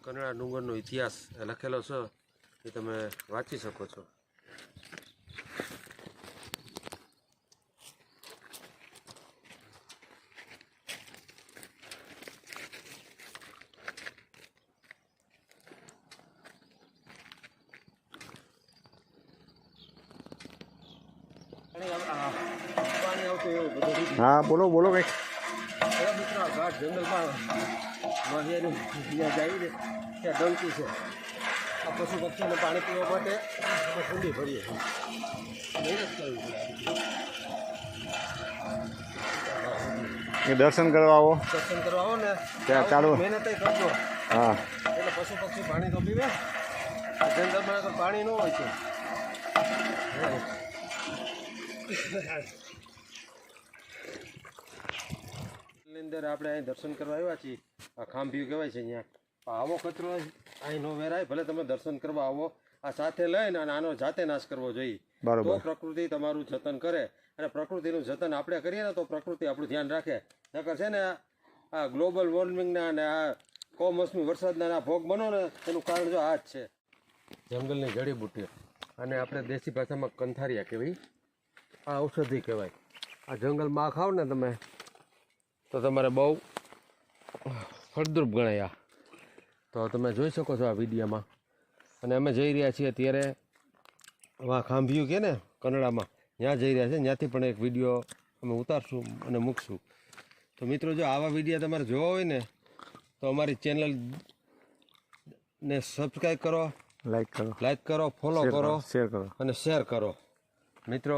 કનડા ડુંગરનો ઇતિહાસ લખેલો છે એ તમે વાંચી શકો છો. હા બોલો બોલો કંઈક. મિત્રો ઘાટ જંગલમાં મહિયાનું ત્યાં જાય ને ત્યાં ડંકી છે. આ પશુ પક્ષીઓને પાણી પીવા માટે અમે કુંડી ભરીએ છીએ. મહેનત કરવી પડે. દર્શન કરવા આવો, દર્શન કરવા આવો ને ત્યાં ચાલુ મહેનત કરજો. હા એટલે પશુ પક્ષી પાણી તો પીવે. જંગલમાં તો પાણી ન હોય છે. અંદર આપણે અહીં દર્શન કરવા આવ્યા છીએ. આ ખાંભિયું કહેવાય છે અહીંયા. આવો કચરો અહીં નો વેરાય. ભલે તમે દર્શન કરવા આવો, આ સાથે લઈને અને આનો જાતે નાશ કરવો જોઈએ. તો પ્રકૃતિ તમારું જતન કરે. અને પ્રકૃતિનું જતન આપણે કરીએ ને તો પ્રકૃતિ આપણું ધ્યાન રાખે. નકર છે ને આ ગ્લોબલ વોર્મિંગના અને આ કમોસમી વરસાદના ભોગ બનો ને એનું કારણ જો આ જ છે. જંગલની જડીબુટ્ટી અને આપણે દેશી ભાષામાં કંથારિયા કહેવાય. આ ઔષધિ કહેવાય. આ જંગલમાં ખાવ ને તમે તો તમારે બહુ ફળદ્રુપ ગણાય. તો તમે જોઈ શકો છો આ વિડીયોમાં. અને અમે જઈ રહ્યા છીએ અત્યારે આ ખાંભિયું કે ને કન્નડામાં ત્યાં જઈ રહ્યા છે. ત્યાંથી પણ એક વિડીયો અમે ઉતારશું અને મૂકશું. તો મિત્રો જો આવા વિડીયો તમારે જોવા હોય ને તો અમારી ચેનલને સબસ્ક્રાઈબ કરો, લાઈક કરો, ફોલો કરો, શેર કરો અને શેર કરો. મિત્રો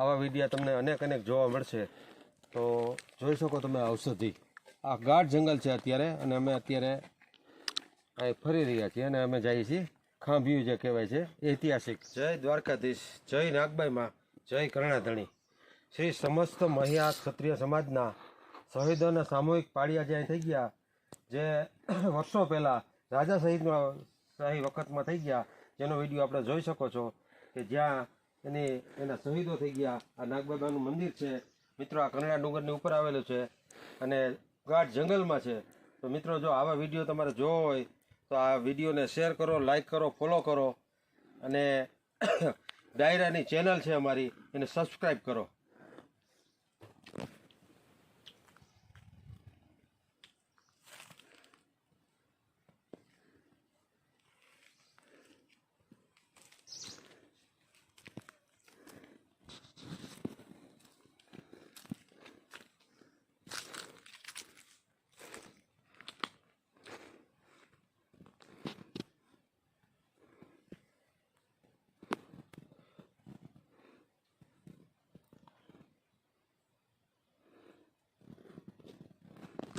આવા વિડીયો તમને અનેક જોવા મળશે. તો જોઈ શકો તમે ઔષધિ. આ ગાઢ જંગલ છે અત્યારે અને અમે અત્યારે અહીં ફરી રહ્યા છીએ અને અમે જઈએ છીએ ખાંભિયું જે કહેવાય છે ઐતિહાસિક. જય દ્વારકાધીશ, જય નાગબાઈમાં, જય કરણાધણી. શ્રી સમસ્ત મહિલા ક્ષત્રિય સમાજના શહીદોના સામૂહિક પાળિયા જે અહીં થઈ ગયા, જે વર્ષો પહેલાં રાજા શાહી વખતમાં થઈ ગયા, જેનો વિડીયો આપણે જોઈ શકો છો કે જ્યાં એના શહીદો થઈ ગયા. આ નાગબાબાનું મંદિર છે મિત્રો. આ કનડા ડુંગરની ઉપર આવેલું છે અને ગાઢ જંગલમાં છે. તો મિત્રો જો આવા વિડીયો તમારે જોવો હોય તો આ વિડીયોને શેર કરો, લાઈક કરો, ફોલો કરો અને ડાયરાની ચેનલ છે અમારી, એને સબસ્ક્રાઈબ કરો.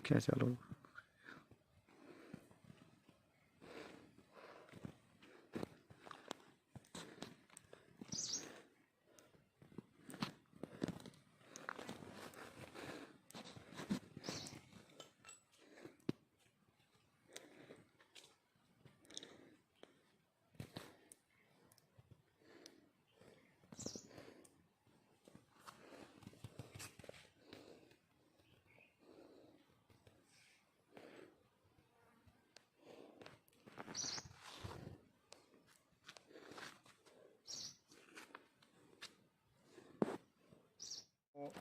क्या चालू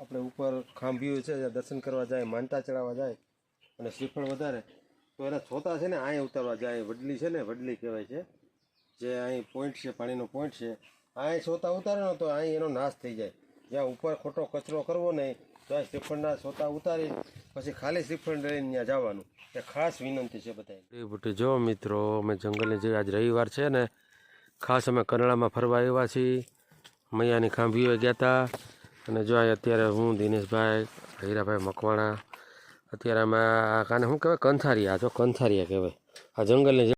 આપણે ઉપર ખાંભિયું છે, દર્શન કરવા જાય, માનતા ચડાવવા જાય અને શ્રીફળ વધારે તો એના છોતા છે ને અહીં ઉતારવા જાય. વડલી છે ને, વડલી કહેવાય છે, જે અહીં પોઈન્ટ છે, પાણીનો પોઈન્ટ છે. અહીં છોતા ઉતારે ને તો અહીં એનો નાશ થઈ જાય. જ્યાં ઉપર ખોટો કચરો કરવો નહીં તો અહીં શ્રીફળના છોતા ઉતારી પછી ખાલી શ્રીફળ લઈને ત્યાં જવાનું. એ ખાસ વિનંતી છે બધા. જો મિત્રો અમે જંગલની જે આજ રવિવાર છે ને, ખાસ અમે કનડામાં ફરવા આવ્યા છીએ. મૈયાની ખાંભીઓ ગયા હતા અને જો અત્યારે હું દિનેશભાઈ, હીરાભાઈ મકવાણા અત્યારે અમે આ કાને શું કહેવાય કંથારિયા, જો કંથારિયા કહેવાય આ જંગલની